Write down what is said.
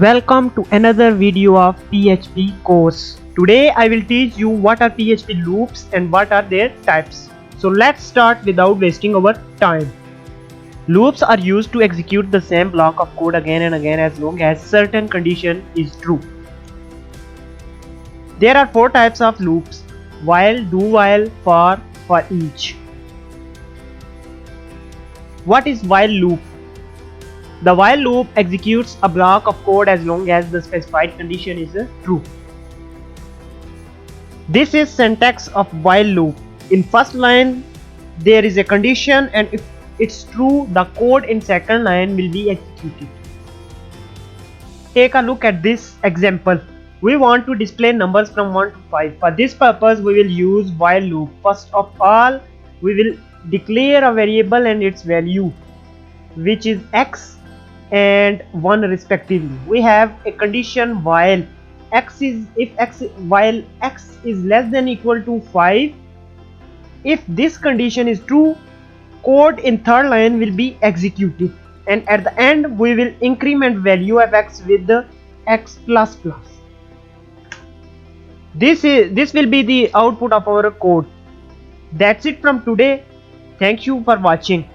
Welcome to another video of PHP course. Today I will teach you what are PHP loops and what are their types. So let's start without wasting our time. Loops are used to execute the same block of code again and again as long as certain condition is true. There are four types of loops: while, do while, for each. What is while loop? The while loop executes a block of code as long as the specified condition is true. This is syntax of while loop. In first line there is a condition, and if it's true, the code in second line will be executed. Take a look at this example. We want to display numbers from 1 to 5. For this purpose we will use while loop. First of all, we will declare a variable and its value, which is x and 1 respectively. We have a condition while x is less than equal to 5. If this condition is true, code in third line will be executed, and at the end we will increment value of x with the x plus plus. This will be the output of our code. That's it from today. Thank you for watching.